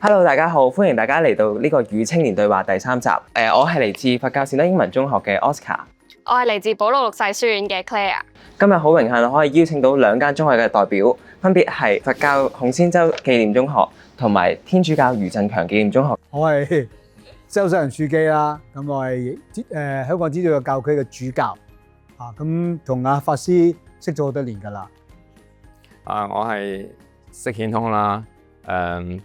Hello， 大家好，歡迎大家嚟到呢個與青年對話第3集。我係嚟自佛教善德英文中學嘅 Oscar， 我係嚟自保祿六世書院嘅 Claire。今日好榮幸可以邀請到2間中學嘅代表，分別係佛教孔仙洲紀念中學同埋天主教余振強紀念中學。我係周世仁樞機啦，咁我係香港天主教教區嘅主教啊，咁同阿法師識咗好多年㗎啦。我係釋顯通啦，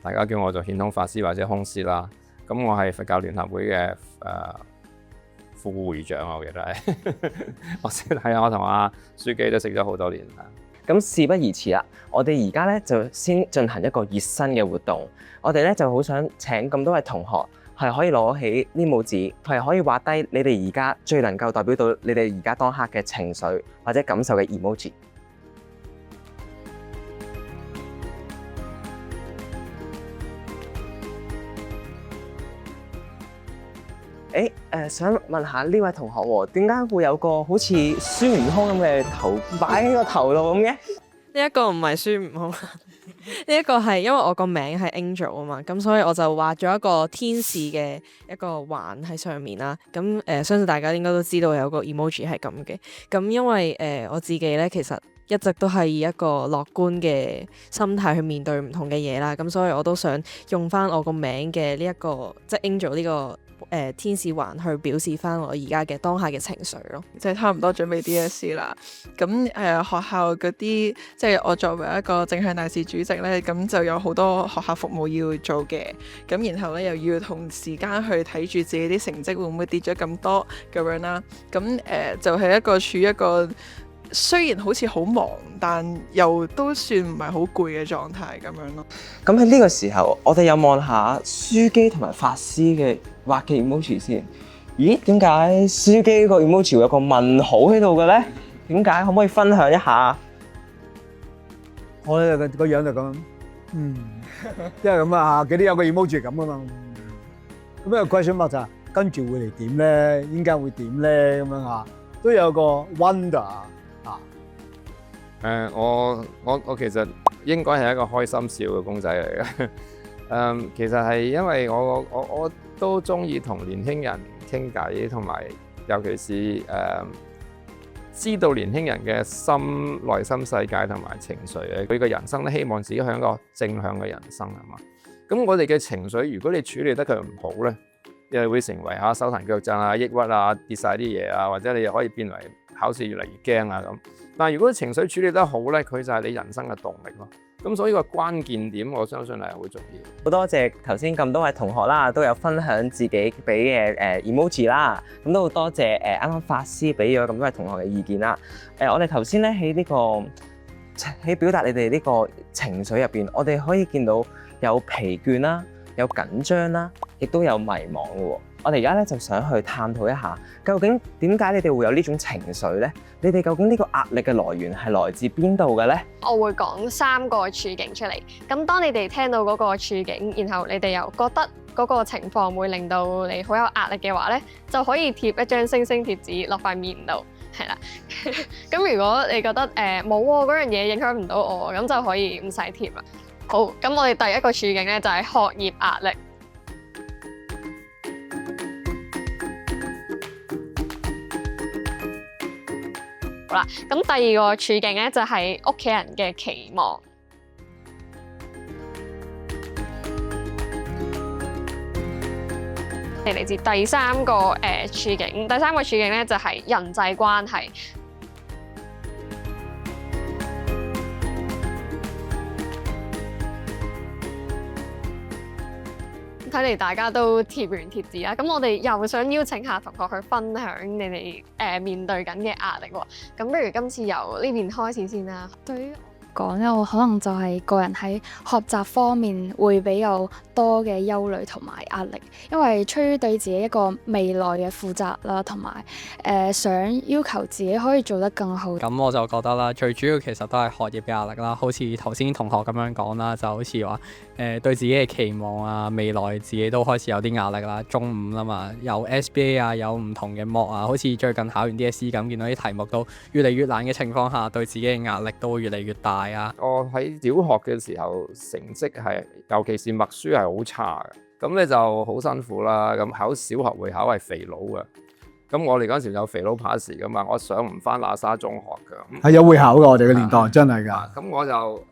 大家叫我做顯通法師或者空師啦。咁我係佛教聯合會嘅副會長，我記得係。我識係啊，我同阿樞機都識咗好多年啦。咁事不宜遲啦，我哋而家咧就先進行一個熱身嘅活動。我哋咧就好想請咁多位同學係可以攞起呢拇指，係可以畫低你哋而家最能夠代表到你哋而家當刻嘅情緒或者感受嘅 emoji。想問下呢位同學喎，點解會有個好似孫悟空咁嘅頭擺喺個頭度咁嘅？呢一個唔係孫悟空，呢一個係因為我個名係 Angel 啊嘛，咁所以我就畫咗一個天使嘅一個環喺上面啦。咁相信大家應該都知道有個 emoji 係咁嘅。咁因為我自己咧其實一直都係以一個樂觀嘅心態去面對唔同嘅嘢啦。咁所以我都想用翻我個名嘅呢一個即係 Angel 呢個天使環去表示翻我而家嘅當下嘅情緒咯，即係差唔多準備 DSE 啦。咁學校嗰啲，即係我作為一個正向大使主席咧，咁就有好多學校服務要做嘅。咁然後咧又要同時間去睇住自己啲成績會唔會跌咗咁多咁樣啦。咁就係一個處於一個雖然好似好忙，但又都算唔係好攰嘅狀態咁樣咯。咁喺呢個時候，我哋有望下樞機同埋法師嘅畫嘅 emoji 先。咦？點解樞機個 emoji 會有個問號喺度嘅咧？點解？可唔可以分享一下？我哋個樣就咁，因為咁啊，記得有個 emoji 咁啊嘛。咁啊 question mark 就係跟住會嚟點咧？應該會點咧？咁樣啊，都有個 wonder。我其實應該係一個開心笑嘅公仔嚟嘅。其實係因為我都中意同年輕人傾偈，同埋尤其是知道年輕人嘅內心世界同埋情緒嘅。佢嘅人生咧，希望自己係一個正向嘅人生啊嘛。咁我哋嘅情緒，如果你處理得佢唔好咧，又會成為手騰腳震啊、抑鬱啊、跌晒啲嘢啊，或者你又可以變為考試越嚟越驚啊咁。但係如果情緒處理得好咧，佢就係你人生嘅動力咯。咁所以個關鍵點，我相信係好重要。好多謝頭先咁多位同學啦，都有分享自己俾嘅emoji 啦。咁都好多謝啱啱法師俾咗咁多位同學嘅意見啦。我哋頭先咧喺表達你哋呢個情緒入邊，我哋可以見到有疲倦啦，有緊張啦，亦都有迷茫嘅喎。我哋而家咧就想去探討一下，究竟點解你哋會有呢種情緒咧？你哋究竟呢個壓力嘅來源係來自邊度嘅咧？我會講3個處境出嚟。咁當你哋聽到嗰個處境，然後你哋又覺得嗰個情況會令到你好有壓力嘅話咧，就可以貼一張星星貼紙落塊面度，係啦。咁如果你覺得冇喎，嗰樣嘢影響唔到我，咁就可以唔使貼啦。好，咁我哋第一個處境咧就係學業壓力。好啦，咁第二個處境咧就係屋企人嘅期望。嚟自第三個處境，第三個處境咧就係人際關係。睇嚟大家都貼完貼紙啦，咁我哋又想邀請下同學去分享你哋面對緊嘅壓力喎。咁不如今次由呢邊開始先啦。對於我講咧，我可能就係個人喺學習方面會比較多嘅憂慮同埋壓力，因為出於對自己一個未來嘅負責啦，同埋想要求自己可以做得更好。咁我就覺得啦，最主要其實都係學業嘅壓力啦，好似頭先同學咁樣講啦，就好似話對自己嘅期望啊，未來自己都開始有啲壓力啦。中五啦嘛，有 SBA 啊，有唔同嘅 mock 啊，好似最近考完 DSE 咁，見到啲題目都越嚟越難嘅情況下，對自己嘅壓力都會越嚟越大題啊？我喺小學嘅時候成績係，尤其是默書係好差嘅，咁咧就好辛苦啦。咁考小學會考係肥佬嘅，咁我哋嗰陣時有肥佬 pass 噶嘛，我上唔翻喇沙中學嘅。係有會考㗎，我哋嘅年代真係㗎。咁我就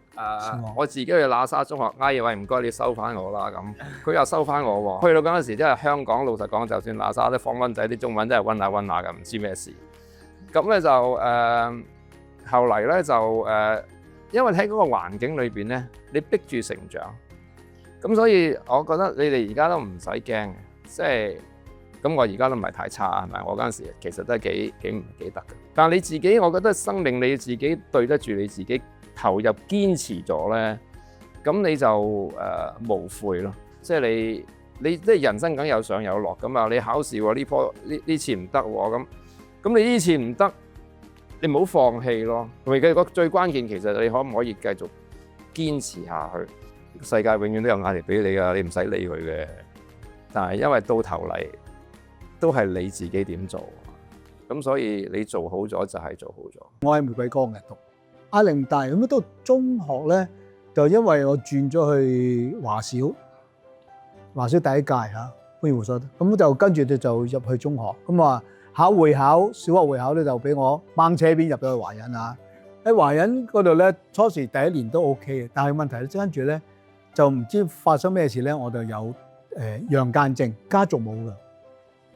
我自己去喇沙中學，喂唔該你收翻我啦咁，佢又收翻我喎。去到嗰陣時，真係香港老實講，就算喇沙啲訪問仔啲中文真係温下嘅，唔知咩事。咁咧就後嚟咧就因為喺嗰個環境裏邊咧，你逼住成長，咁所以我覺得你哋而家都唔使驚嘅，即係咁我而家都唔係太差係咪？我嗰陣時其實都係幾唔記得嘅。但係你自己，我覺得生命你自己對得住你自己，投入堅持咗咧，咁你就無悔咯。即係你即係人生梗有上有落咁啊！你考試喎，呢次唔得喎，咁你呢次唔得，你唔好放棄咯。同埋嘅最關鍵，其實你可唔可以繼續堅持下去？世界永遠都有壓力俾你㗎，你唔使理佢嘅。但係因為到頭嚟都係你自己點做，咁所以你做好咗就係做好咗。我喺玫瑰崗嘅讀壓力唔大，咁到中學咧，就因為我轉咗去華小第一屆嚇歡迎湖所，咁就跟住就入去中學，咁啊考會考，小學會考咧就俾我掹車邊入咗去華仁啊。喺華仁嗰度咧，初時第一年都 OK 嘅，但係問題咧跟住咧就唔知發生咩事咧，我就有陽間症，家族冇㗎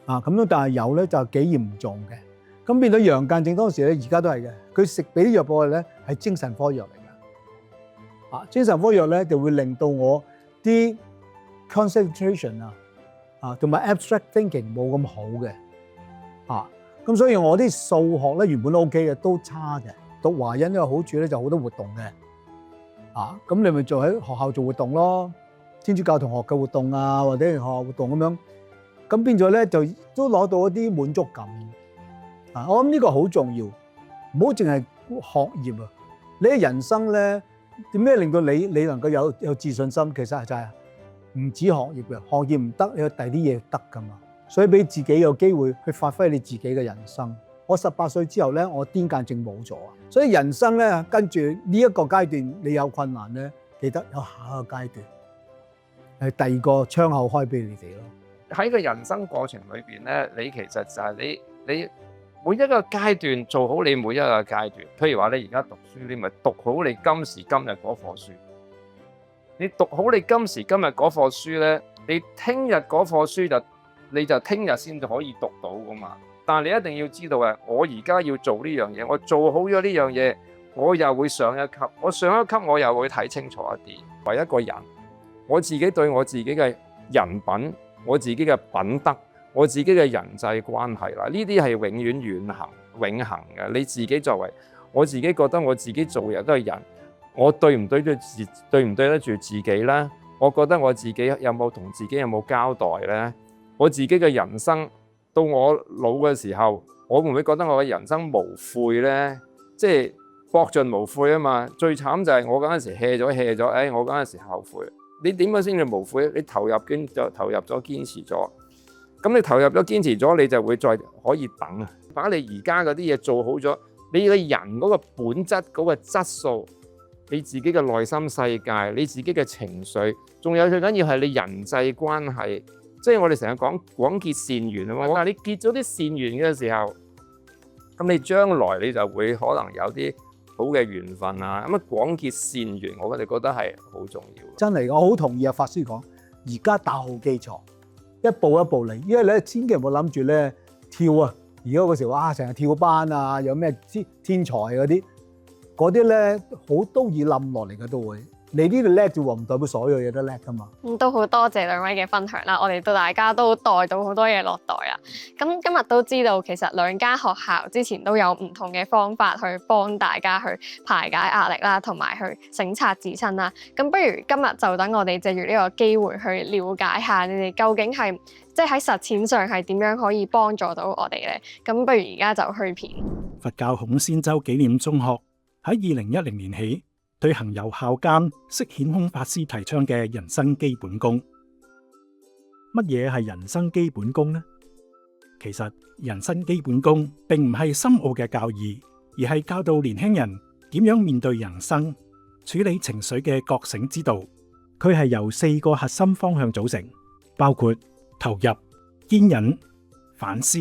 啊，咁樣但係有咧就幾嚴重嘅。咁變到陽間症當時咧，而家都係嘅。佢食俾啲藥俾我咧，係精神科藥嚟嘅。啊，精神科藥咧就會令到我啲 concentration 同埋 abstract thinking 冇咁好嘅。咁所以我啲數學咧原本都 OK 嘅，都差嘅。讀華仁呢個好處咧就好多活動嘅。咁你咪做喺學校做活動咯，天主教同學嘅活動啊，或者係學校活動咁樣。咁變咗咧就都攞到一啲滿足感。我諗呢個好重要，唔好淨係學業啊！你嘅人生咧點樣令到你能夠有自信心？其實就係唔止學業嘅，學業唔得，你有第啲嘢得噶嘛。所以俾自己有機會去發揮你自己嘅人生。我18歲之後咧，我癲癇症冇咗，所以人生咧跟住呢一個階段，你有困難咧，記得有下一個階段，係第二個窗口開俾你哋咯。喺個人生過程裏邊咧，你其實就係你每一個階段做好你每一個階段。譬如話你而家讀書，你咪讀好你今時今日嗰課書。你讀好你今時今日嗰課書咧，你聽日嗰課書你就聽日先至可以讀到噶嘛。但係你一定要知道啊，我而家要做呢樣嘢，我做好咗呢樣嘢，我又會上一級。我上一級我又會睇清楚一啲。為一個人，我自己對我自己嘅人品，我自己嘅品德，我自己嘅人際關係啦，呢啲係永恆嘅。你自己作為，我自己覺得我自己做人都係人，我對唔對得住自己咧？我覺得我自己有冇同自己有冇交代咧？我自己嘅人生到我老嘅時候，我會唔會覺得我嘅人生無悔咧？即係博盡無悔啊嘛！最慘就係我嗰陣時 hea 咗，我嗰陣時後悔。你點樣先至無悔？你投入咗，堅持咗。咁你投入咗、堅持咗，你就會再可以等啊！把你而家嗰啲嘢做好咗，你個人嗰個本質、嗰個質素，你自己嘅內心世界、你自己嘅情緒，仲有最緊要係你人際關係。即係我哋成日講廣結善緣啊嘛。但係你結咗啲善緣嘅時候，咁你將來你就會可能有啲好嘅緣分啊。咁啊廣結善緣，我哋覺得係好重要。真係，我好同意啊法師講，而家打好基礎。一步一步嚟，因為咧千祈唔好諗住咧跳啊！而家嗰時哇，成日跳班啊，有咩天才嗰啲咧好都易冧落嚟嘅都會。你呢度叻啫喎，唔代表所有嘢都叻噶嘛。都好多謝兩位嘅分享啦，我哋到大家都帶到好多嘢落袋啦。咁今日都知道其實兩間學校之前都有唔同嘅方法去幫大家去排解壓力啦，同埋去省察自身啦。咁不如今日就等我哋借住呢個機會去了解下你哋究竟係即係喺實踐上係點樣可以幫助到我哋咧？咁不如而家就去片。佛教孔仙洲紀念中學喺2010年起推行由校監釋顯空法師提倡嘅人生基本功。乜嘢係人生基本功呢？其實人生基本功並唔係深奧嘅教義，而係教導年輕人點樣面對人生，處理情緒嘅覺醒之道。佢係由4個核心方向組成，包括投入、堅忍、反思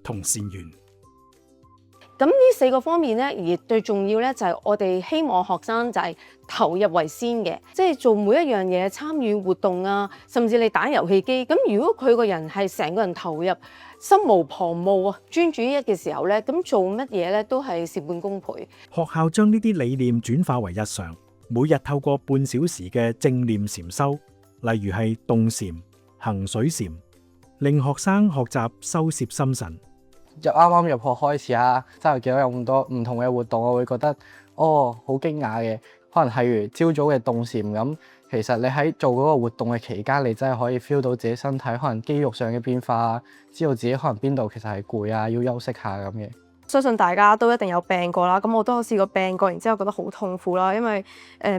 同善緣。咁呢4個方面咧，而最重要咧就係我哋希望學生就係投入為先嘅，即係做每一樣嘢，參與活動啊，甚至你打遊戲機。咁如果佢個人係成個人投入、心無旁騖啊、專注於一嘅時候咧，咁做乜嘢咧都係事半功倍。學校將呢啲理念轉化為日常，每日透過半小時嘅正念禪修，例如係動禪、行水禪，令學生學習收攝心神。啱啱入學開始啊，真係見到有咁多唔同嘅活動，我會覺得好驚訝嘅。可能係如朝早嘅動禪咁，其實你喺做嗰個活動嘅期間，你真係可以 feel 到自己身體可能肌肉上嘅變化，知道自己可能邊度其實係攰啊，要休息下咁嘅。相信大家都一定有病過啦，咁我都有試過病過，然之後覺得好痛苦啦，因為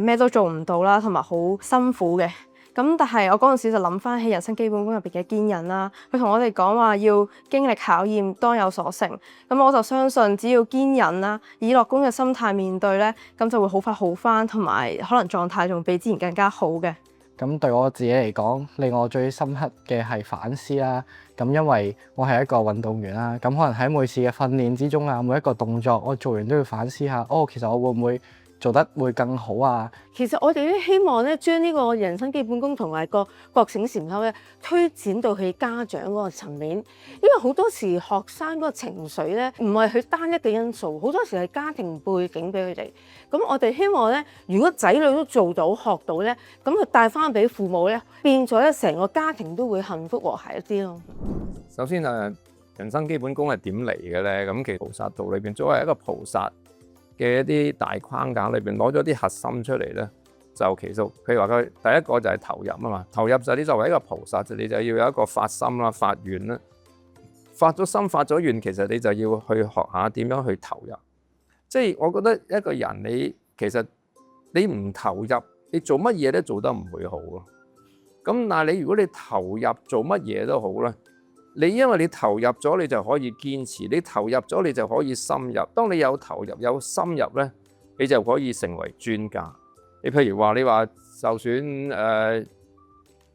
咩都做唔到啦，同埋好辛苦嘅。咁但係我嗰陣時就諗翻起人生基本功入邊嘅堅忍啦，佢同我哋講話要經歷考驗，當有所成。咁我就相信只要堅忍啦，以樂觀嘅心態面對咧，咁就會好快好翻，同埋可能狀態仲比之前更加好嘅。咁對我自己嚟講，令我最深刻嘅係反思啦。咁因為我係一個運動員啦，咁可能喺每次嘅訓練之中啊，每一個動作我做完都要反思下，其實我會唔會做得會更好啊？其實我哋都希望咧，將呢個人生基本功同埋個覺醒禪修咧，推展到去家長嗰個層面。因為好多時學生嗰個情緒咧，唔係佢單一嘅因素，好多時係家庭背景俾佢哋。咁我哋希望咧，如果仔女都做到學到咧，咁佢帶翻俾父母咧，變咗咧成個家庭都會幸福和諧一啲咯。首先人生基本功係點嚟嘅咧？咁其實菩薩道裏邊，作為一個菩薩嘅一啲大框架裏邊攞咗啲核心出嚟咧，就其實譬如話佢第一個就係投入啊嘛，投入就係你作為一個菩薩，就你就要有一個發心啦、發願啦，發咗心、發咗願，其實你就要去學下點樣去投入。即係我覺得一個人你其實你唔投入，你做乜嘢都做得唔會好咯。咁但係你如果你投入做乜嘢都好咧。你因為你投入咗，你就可以堅持；你投入咗，你就可以深入。當你有投入、有深入咧，你就可以成為專家。你譬如話，你話就算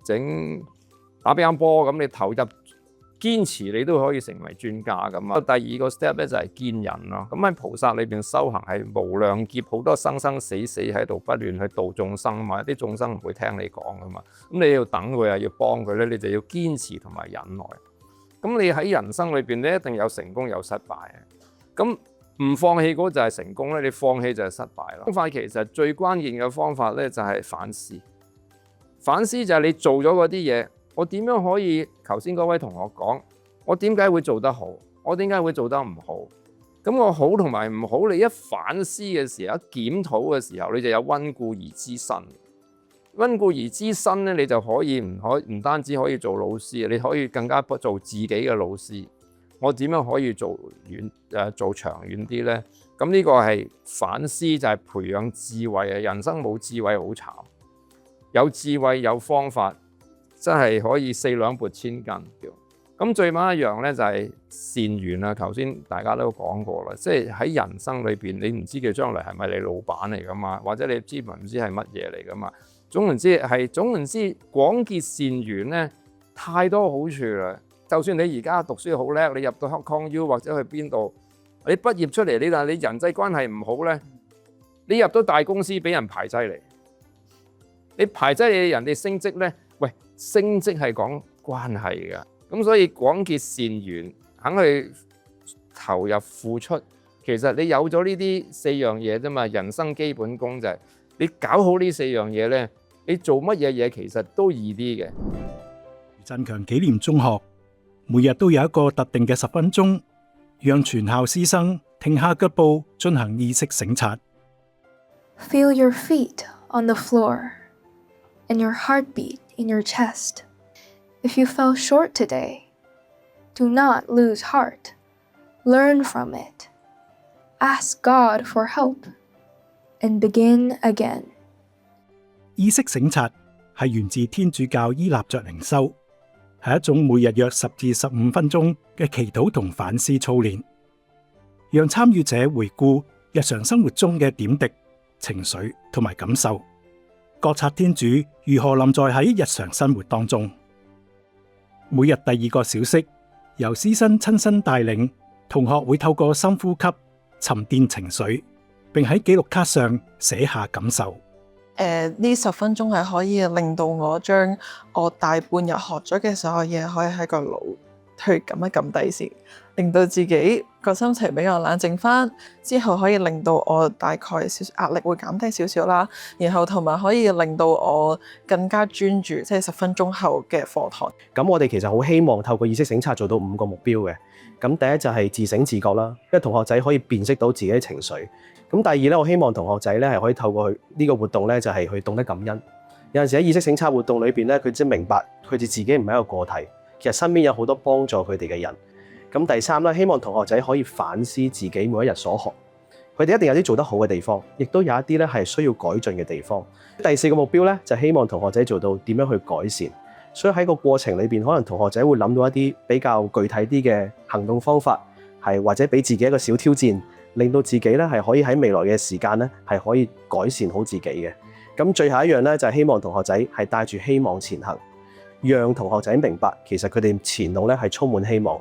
整打乒乓波咁，你投入堅持，你都可以成為專家咁啊。第二個 step 咧就係堅忍咯。咁喺菩薩裏邊修行係無量劫，好多生生死死喺度不斷去度眾生嘛。啲眾生唔會聽你講噶嘛，咁你要等佢啊，要幫佢咧，你就要堅持同埋忍耐。咁你喺人生裏邊，你一定有成功有失敗嘅。咁唔放棄嗰就係成功咧，你放棄就係失敗啦。方法其實最關鍵嘅方法咧就係反思。反思就係你做咗嗰啲嘢，我點樣可以？頭先嗰位同學講，我點解會做得好？我點解會做得唔好？咁我好同埋唔好，你一反思嘅時候，一檢討嘅時候，你就有溫故而知新。溫故而知新咧，你就可以唔單止可以做老師，你可以更加做自己嘅老師。我點樣可以做長遠啲咧？咁呢個係反思，就係培養智慧啊！人生冇智慧好慘，有智慧有方法，真係可以四兩撥千斤。咁最尾一樣咧就係善緣啦。頭先大家都講過啦，即係喺人生裏邊，你唔知佢將來係咪你老闆嚟噶嘛，或者你知唔知係乜嘢嚟噶嘛？總言之廣結善緣咧，太多好處啦。就算你而家讀書好叻，你入到 Con U 或者去邊度，你畢業出嚟，但係你人際關係唔好咧，你入到大公司俾人排擠你，你排擠你人哋升職咧，喂，升職係講關係㗎。咁所以廣結善緣，肯去投入付出，其實你有咗呢啲4樣嘢啫嘛。人生基本功就係你搞好呢4樣嘢咧，你做乜嘢嘢其實都易啲嘅。余振強紀念中學每日都有一個特定嘅10分鐘，讓全校師生停下腳步進行意識省察。 Feel your feet on the floor and your heartbeat in your chest. If you fell short today, do not lose heart. Learn from it. Ask God for help and begin again. 意識省察係源自天主教依納爵靈修，係一種每日約10至15分鐘嘅祈禱同反思操練，讓參與者回顧日常生活中嘅點滴，情緒同埋感受，覺察天主如何臨在喺日常生活當中。每日第2個小息，由師生親身帶領，同學會透過深呼吸沉澱情緒，並喺記錄卡上寫下感受。呢10分鐘係可以令到我將我大半日學咗嘅所有嘢，可以喺個腦去撳一撳低先，令到自己個心情比較冷靜翻，之後可以令到我大概少少壓力會減低少少啦，然後同埋可以令到我更加專注，即係10分鐘後嘅課堂。咁我哋其實好希望透過意識省察做到5個目標嘅。咁第一就係自省自覺啦，因為同學仔可以辨識到自己嘅情緒。咁第二咧，我希望同學仔咧係可以透過呢個活動咧，就係去懂得感恩。有陣時喺意識省察活動裏邊咧，佢即係明白佢哋自己唔係一個個體，其實身邊有好多幫助佢哋嘅人。咁第三咧，希望同學仔可以反思自己每一日所學，佢哋一定有啲做得好嘅地方，亦都有一啲咧係需要改進嘅地方。第4個目標咧，就希望同學仔做到點樣去改善。所以喺個過程裏邊，可能同學仔會諗到一啲比較具體啲嘅行動方法，係或者俾自己一個小挑戰，令到自己咧係可以喺未來嘅時間咧係可以改善好自己嘅。咁最後一樣咧就係希望同學仔係帶住希望前行，讓同學仔明白其實佢哋前路咧係充滿希望。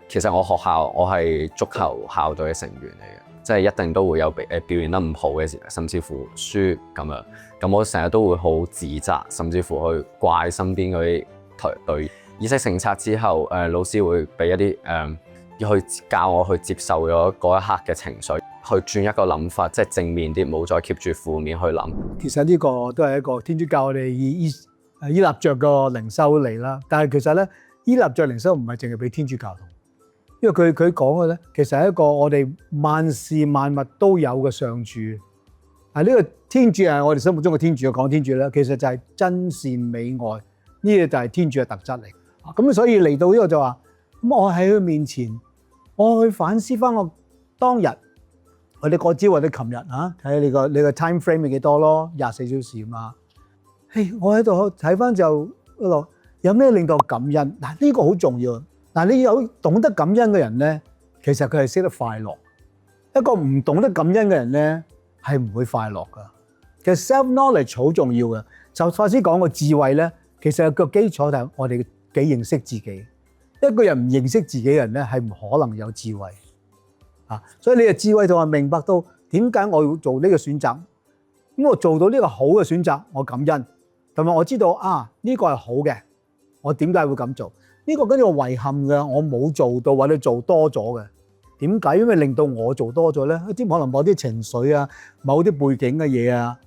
其實我學校我係足球校隊嘅成員嚟嘅，即係一定都會有表現得唔好嘅時候，甚至乎輸咁樣。咁我成日都會好自責，甚至乎去怪身邊嗰啲隊。意識省察之後，老師會俾一啲去教我去接受咗嗰一刻嘅情緒，去轉一個諗法，即係正面啲，冇再 keep 住負面去諗。其實呢個都係一個天主教我哋依納爵個靈修嚟啦。但係其實咧，依納爵靈修唔係淨係俾天主教徒，因為佢講嘅咧，其實係一個我哋萬事萬物都有嘅上主。呢個天主係我哋心目中嘅天主，講天主咧，其實就係真善美愛，呢個就係天主嘅特質嚟。咁所以嚟到呢個就話，咁我喺佢面前，我去反思翻我當日，或者嗰朝或者琴日嚇，睇下你個 time frame 係幾多咯，24小時嘛。我喺度睇翻就有咩令到我感恩？嗱，呢個好重要。嗱，你有懂得感恩嘅人咧，其實佢係識得快樂。一個唔懂得感恩嘅人咧，係唔會快樂噶。其實 self knowledge 好重要嘅。就法師講個智慧咧，其實個基礎就係我哋幾認識自己。一個人唔認識自己嘅人咧，係唔可能有智慧。所以你嘅智慧就係明白到點解我要做呢個選擇。咁我做到呢個好嘅選擇，我感恩，同埋我知道呢個係好嘅，我點解會咁做？呢個跟住我遺憾嘅，我冇做到或者做多咗嘅。點解？因為令到我做多咗咧，可能某啲情緒啊，某啲背景嘅嘢啊。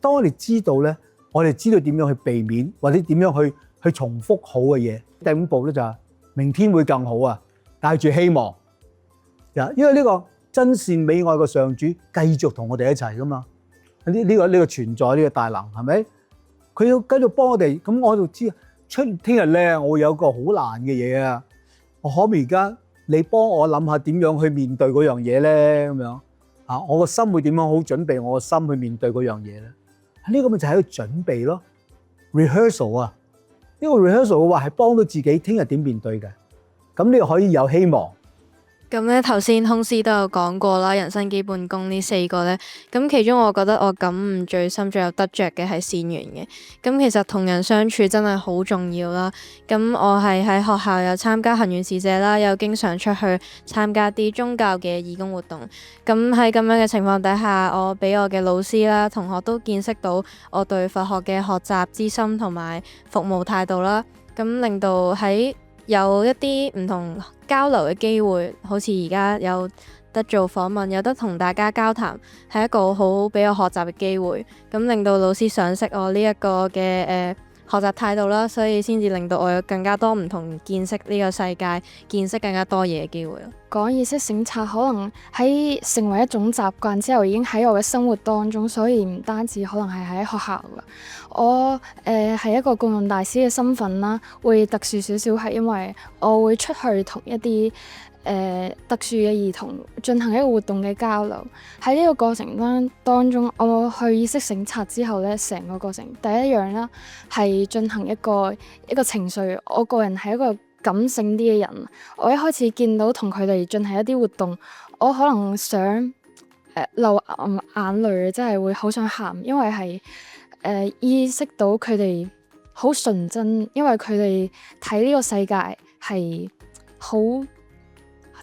當我哋知道咧，我哋知道點樣去避免，或者點樣去重複好嘅嘢。第5步咧就係明天會更好啊，帶住希望。因為呢個真善美愛嘅上主繼續同我哋一齊噶嘛。呢個存在，呢個大能係咪？佢要繼續幫我哋，咁我就知聽日咧，我會有個好難嘅嘢啊！我可唔可以而家你幫我諗下點樣去面對嗰樣嘢咧？咁樣我個心會點樣好準備我個心去面對嗰樣嘢咧？呢個咪就係一個準備咯 ，rehearsal 啊！呢個 rehearsal 嘅話係幫到自己聽日點面對嘅，咁呢個可以有希望。咁咧頭先空師都有講過啦，人生基本功呢4個咧，咁其中我覺得我感悟最深、最有得着嘅係善緣嘅。咁其實同人相處真係好重要啦。咁我係喺學校有參加行願使者啦，又經常出去參加啲宗教嘅義工活動。咁喺咁樣嘅情況底下，我俾我嘅老師啦、同學都見識到我對佛學嘅學習之心同埋服務態度啦。咁令到喺有一啲唔同交流嘅機會，好似而家有得做訪問，有得同大家交談，係一個好俾我學習嘅機會。咁令到老師賞識我呢一個嘅學習態度啦，所以先至令到我有更加多唔同見識呢個世界，見識更加多嘢嘅機會咯。講意識省察，可能喺成為一種習慣之後，已經喺我嘅生活當中，所以唔單止可能係喺學校㗎。我係一個共融大使嘅身份啦，會特殊少少，係因為我會出去同一啲特殊嘅兒童進行一個活動嘅交流。喺呢個過程當中，我去意識省察之後咧，成個過程第一樣啦係進行一個情緒。我個人係一個感性啲嘅人，我一開始見到同佢哋進行一啲活動，我可能想流眼淚，真係會好想喊，因為係意識到佢哋好純真，因為佢哋睇呢個世界係好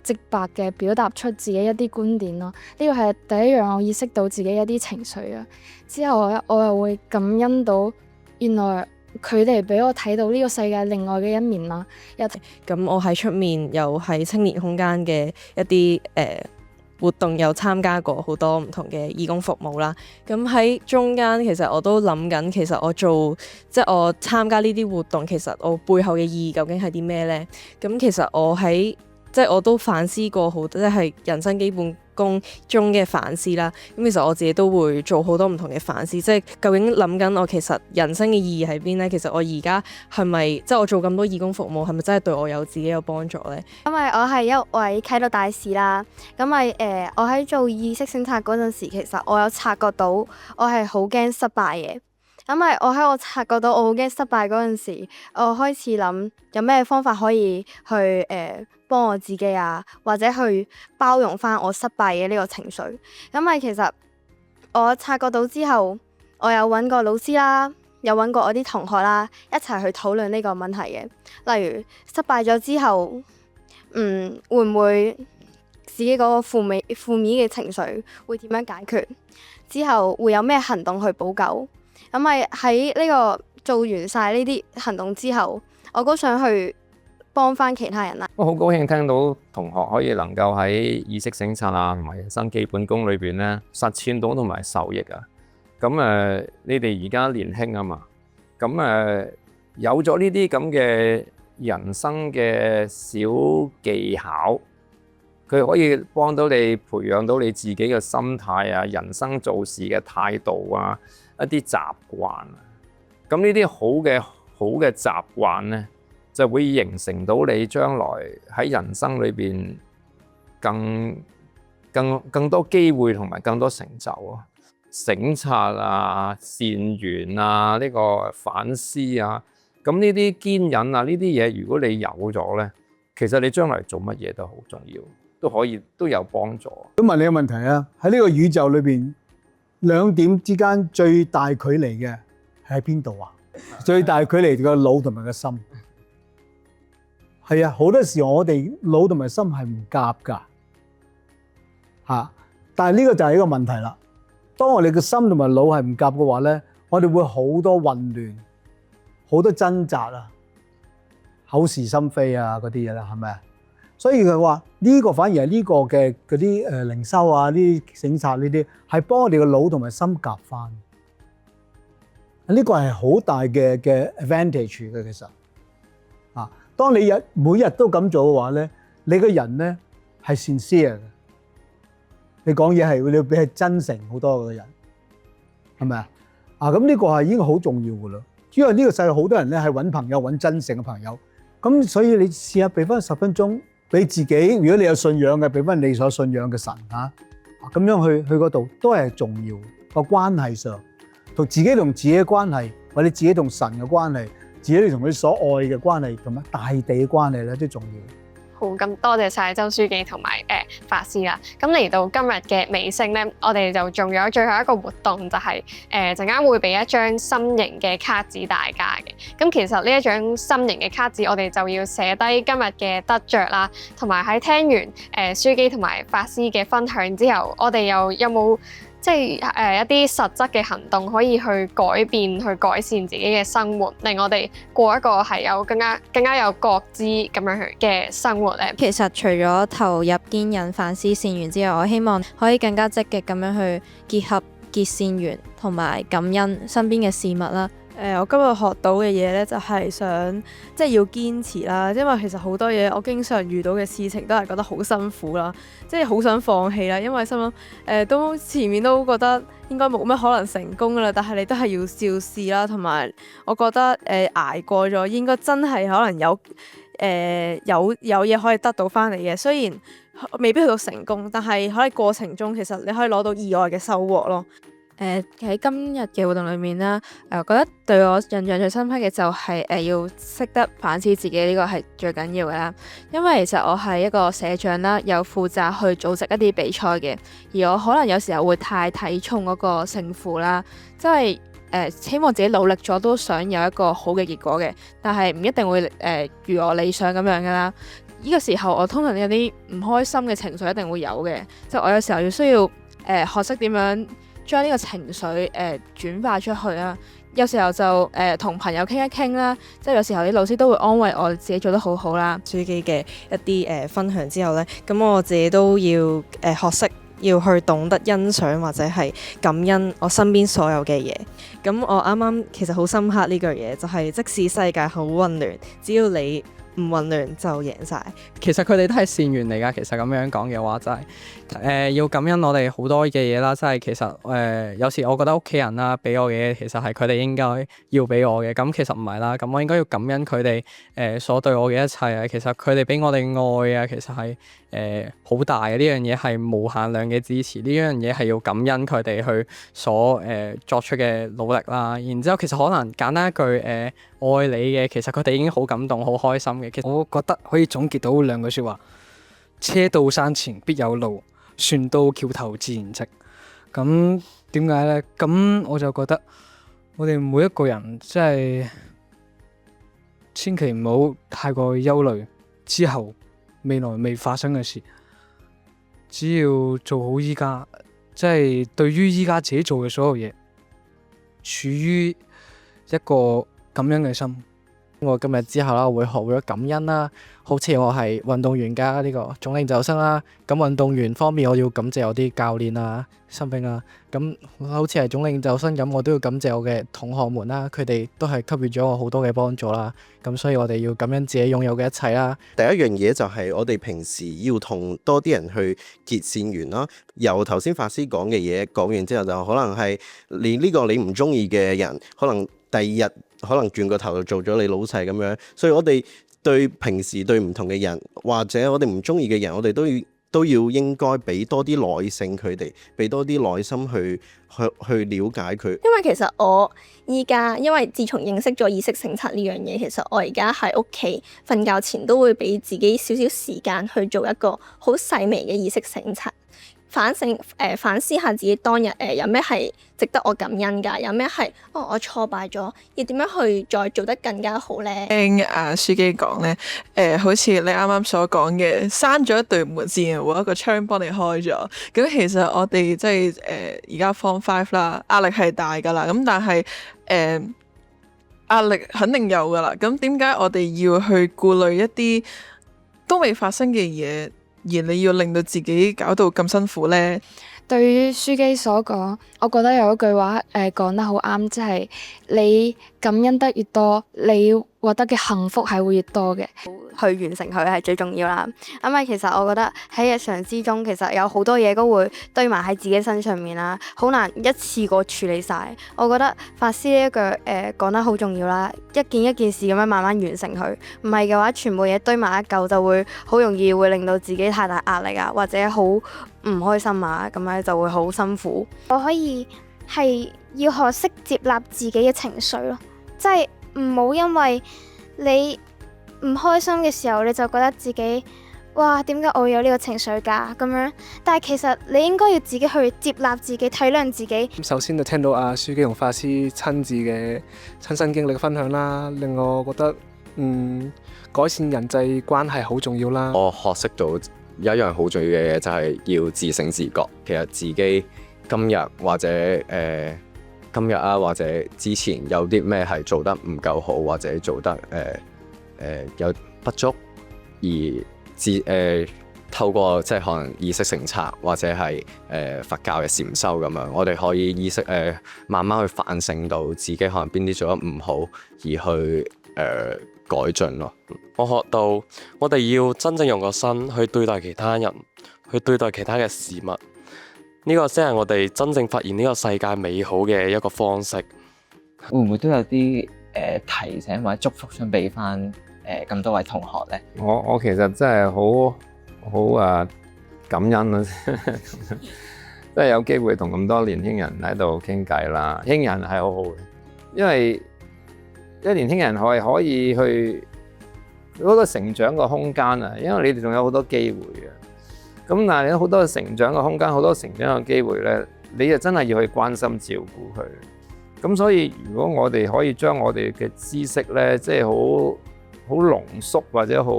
直白嘅表達出自己一啲觀點咯。呢個係第一樣我意識到自己一啲情緒啊。之後我又會感恩到原來佢哋俾我睇到呢個世界另外嘅一面啦。咁我喺出面又喺青年空間嘅一啲活動有參加過好多唔同嘅義工服務啦。咁喺中間其實我都諗緊，其實我我參加呢啲活動，其實我背後嘅意義究竟係啲咩呢？咁其實我都反思過好多，即係人生基本功中嘅反思啦。咁其實我自己都會做好多唔同嘅反思，即係究竟諗緊我其實人生嘅意義喺邊呢？其實我而家係咪我做咁多義工服務係咪真係對我自己有幫助呢？因為我係一位啟導大使啦，咁我喺做意識醒察嗰陣時，其實我有察覺到我係好驚失敗嘅。我察覺到我好驚失敗嗰陣時，我開始諗有咩方法可以去幫我自己啊，或者去包容翻我失敗嘅呢個情緒。其實我察覺到之後，我有揾過老師啦，有揾過我啲同學啦，一齊去討論呢個問題嘅。例如失敗咗之後，會唔會自己嗰個負面嘅情緒會點樣解決？之後會有咩行動去補救？喺呢個做完晒呢啲行動之後，我都想去幫翻其他人啦。我好高興聽到同學可以能夠喺意識醒察啊同埋人生基本功裏邊咧實踐到同埋受益啊。咁你哋而家年輕啊嘛，咁有咗呢啲咁嘅人生嘅小技巧，佢可以幫到你培養到你自己嘅心態啊、人生做事嘅態度啊、一啲習慣啊。咁呢啲好嘅習慣咧，就會形成到你將來喺人生裏邊更多機會同埋更多成就啊！醒察啊、善緣啊、呢個反思啊，咁呢啲堅忍啊，呢啲嘢如果你有咗咧，其實你將來做乜嘢都好重要，都有幫助。咁問你個問題啊，喺呢個宇宙裏邊，兩點之間最大距離嘅係喺邊度啊？最大距離個腦同埋個心。係啊，好多時我哋腦同埋心係唔夾㗎嚇，但係呢個就係一個問題啦。當我哋嘅心同埋腦係唔夾嘅話咧，我哋會好多混亂，好多掙扎啊，口是心非啊嗰啲嘢啦，係咪啊？所以佢話呢個反而係呢個嘅嗰啲靈修啊、呢啲醒察呢啲係幫我哋嘅腦同埋心夾翻。呢個係好大嘅 advantage 嘅其實啊。當你每日都咁做嘅話咧，你個人咧係 sincere 嘅，你講嘢係你比係真誠好多個人，係咪啊？咁呢個係已經好重要噶啦，因為呢個世界好多人咧係揾朋友揾真誠嘅朋友，咁所以你試下俾翻10分鐘俾自己，如果你有信仰嘅，俾翻你所信仰嘅神嚇，咁樣去嗰度都係重要個關係上，同自己嘅關係，或者自己同神嘅關係。自己同佢所愛嘅關係同埋大地嘅關係咧，都重要。好，咁多謝晒周書記同埋法師啦。咁嚟到今日嘅尾聲咧，我哋就仲有最後一個活動，就係陣間會俾一張心形嘅卡紙大家嘅。咁其實呢一張心形嘅卡紙，我哋就要寫低今日嘅得着啦，同埋喺聽完書記同埋法師嘅分享之後，我哋又有冇即係一啲實質嘅行動可以去改變、去改善自己嘅生活，令我哋過一個係有更加有覺知咁樣嘅生活咧。其實除咗投入堅忍、反思、善緣之外，我希望可以更加積極咁樣去結合結善緣同埋感恩身邊嘅事物啦。我今日學到嘅嘢咧，就係想要堅持啦，因為其實好多嘢我經常遇到嘅事情都係覺得好辛苦啦，好想放棄啦，因為心諗都前面都覺得應該冇乜可能成功噶啦，但係你都係要照試啦，同埋我覺得捱過咗應該真係可能有嘢可以得到翻嚟嘅，雖然未必去到成功，但係喺過程中其實你可以攞到意外嘅收穫咯。喺今日嘅活動裏面啦，我覺得對我印象最深刻嘅就係要識得反思自己，呢個係最緊要嘅啦。因為其實我係一個社長啦，有負責去組織一啲比賽嘅，而我可能有時候會太睇重嗰個勝負啦，即係希望自己努力咗都想有一個好嘅結果嘅，但係唔一定會如我理想咁樣噶啦。呢個時候我通常有啲唔開心嘅情緒一定會有嘅，即係我有時候要需要學識點樣將呢個情緒轉化出去啦。有時候就同朋友傾一傾啦，即係有時候啲老師都會安慰我自己做得好好啦。書記嘅一啲分享之後呢，咁我自己都要學識要去懂得欣賞或者係感恩我身邊所有嘅嘢。咁我啱啱其實好深刻呢句嘢，就係即使世界好混亂，只要你唔混亂就贏晒。其實佢哋都係善緣嚟㗎。其實咁樣講嘅話，就係要感恩我哋好多嘅嘢啦。即係其實有時我覺得屋企人啦俾我嘅嘢，其實係佢哋應該要俾我嘅。咁其實唔係啦。咁我應該要感恩佢哋所對我嘅一切啊。其實佢哋俾我哋愛啊，其實係好大嘅。呢樣嘢係無限量嘅支持。呢樣嘢係要感恩佢哋去所作出嘅努力啦。然之後其實可能簡單一句愛你嘅，其實佢哋已經好感動、好開心嘅。其實我覺得可以總結到兩句説話：車到山前必有路，船到橋頭自然直。咁點解呢？咁我就覺得我哋每一個人即係千祈唔好太過憂慮之後未來未發生嘅事，只要做好依家，即係對於依家自己做嘅所有嘢，處於一個感恩嘅心。我今日之後啦，會學會咗感恩啦。好似我係運動員加呢個總領袖生啦。咁運動員方面，我要感謝我啲教練啊、新兵啊。咁好似係總領袖生咁，我都要感謝我嘅同學們啦。佢哋都係給予咗我好多嘅幫助啦。咁所以我哋要感恩自己擁有嘅一切啦。第一樣嘢就係我哋平時要同多啲人去結善緣啦。由頭先法師講嘅嘢講完之後，就可能係你呢個你唔中意嘅人，可能第二日可能轉個頭就做咗你老細咁樣。所以我哋對平時對唔同嘅人，或者我哋唔中意嘅人，我哋都要應該俾多啲耐性佢哋，俾多啲耐心去了解佢。因為其實我依家因為自從認識咗意識省察呢樣嘢，其實我而家喺屋企瞓覺前都會俾自己少少時間去做一個好細微嘅意識省察。反思下自己當日有咩係值得我感恩㗎，有咩係我挫敗咗，要點樣去再做得更加好咧？聽書記講咧，好似你啱啱所講嘅，閂咗一對門，自然會有一個窗幫你開咗。咁其實我哋即係而家 Form 5啦，壓力係大㗎啦。咁但係壓力肯定有㗎啦。咁點解我哋要去顧慮一啲都未發生嘅嘢？而你要令到自己搞到咁辛苦呢？對於書記所講，我覺得有一句話講得好啱，即係你感恩得越多，你獲得嘅幸福係會越多嘅。去完成佢係最重要啦。因為其實我覺得喺日常之中，其實有好多嘢都會堆埋喺自己身上面啦，好難一次過處理晒。我覺得法師呢一句講得好重要啦，一件一件事咁樣慢慢完成佢。唔係嘅話，全部嘢堆埋一嚿就會好容易會令到自己太大壓力啊，或者好唔開心啊，咁樣就會好辛苦。我可以係要學識接納自己嘅情緒咯，即係唔好因為你唔開心嘅時候，你就覺得自己哇，點解我會有呢個情緒㗎咁樣？但係其實你應該要自己去接納自己，體諒自己。首先就聽到阿書記同法師親自嘅親身經歷嘅分享啦，令我覺得改善人際關係好重要啦。我學識到有一樣好重要嘅嘢，就係要自省自覺。其實自己今日或者今日啊，或者之前有啲咩係做得唔夠好，或者做得有不足，而透過即係可能意識省察或者係佛教嘅禪修咁樣，我哋可以意識慢慢去反省到自己可能邊啲做得唔好，而去改進咯。我學到我哋要真正用個心去對待其他人，去對待其他嘅事物，呢個先係我哋真正發現呢個世界美好嘅一個方式。會唔會都有啲提醒或者祝福想俾翻咁多位同學咧？我其實真係好感恩啊！都係有機會同咁多年輕人喺度傾偈啦。輕人係好好嘅，因為年輕人係可以去嗰個成長嘅空間啊，因為你哋仲有好多機會嘅。咁但係有好多成長嘅空間，好多成長嘅機會咧，你就真係要去關心照顧佢。咁所以如果我哋可以將我哋嘅知識咧，即係好濃縮或者好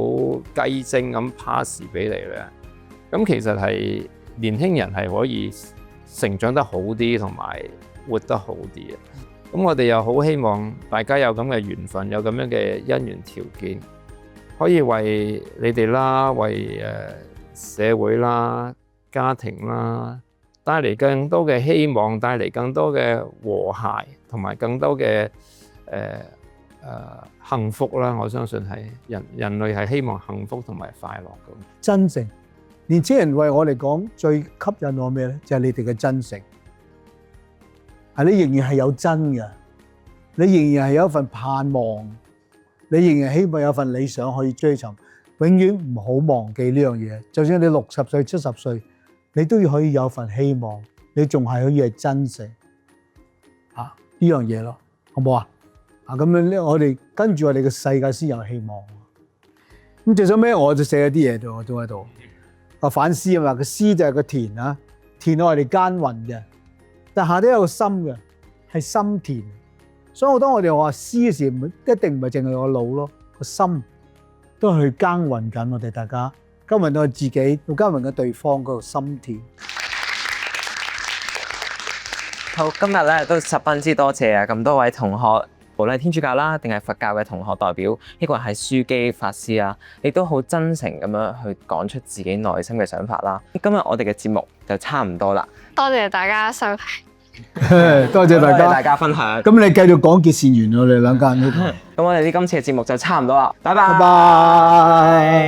雞精咁 pass 俾你咧，咁其實係年輕人係可以成長得好啲，同埋活得好啲嘅。咁我哋又好希望大家有咁嘅緣分，有咁樣嘅姻緣條件，可以為你哋啦，為社會啦、家庭啦，帶嚟更多嘅希望，帶嚟更多嘅和諧，同埋更多嘅幸福啦。我相信係人類係希望幸福同埋快樂嘅。真誠，年青人為我嚟講最吸引我咩咧？就係你哋嘅真誠，係你仍然係有真嘅，你仍然係有一份盼望，你仍然希望有份理想可以追尋，永遠唔好忘記呢樣嘢。就算你60歲、70歲，你都要可以有份希望，你仲係可以係真誠呢樣嘢咯，好唔好啊？咁樣咧，我哋跟住我哋嘅世界先有希望。咁最尾我就寫咗啲嘢我都喺度。反思啊嘛，個思就係個田啊，田我哋耕耘嘅，但下底有個心嘅，係心田。所以當我哋話思嘅時，一定唔係淨係個腦咯，個心都係去耕耘緊我哋大家，耕耘到自己，到耕耘緊對方嗰個心田。好，今日咧都十分之多謝啊！咁多位同學，無論係天主教啦，定係佛教嘅同學代表，呢個係樞機法師啊，亦都好真誠咁樣去講出自己內心嘅想法啦。今日我哋嘅節目就差唔多啦，多謝大家收睇。多謝大家分享。咁你繼續講結善緣我哋兩間。咁我哋呢今次嘅節目就差唔多啦，拜拜。拜拜。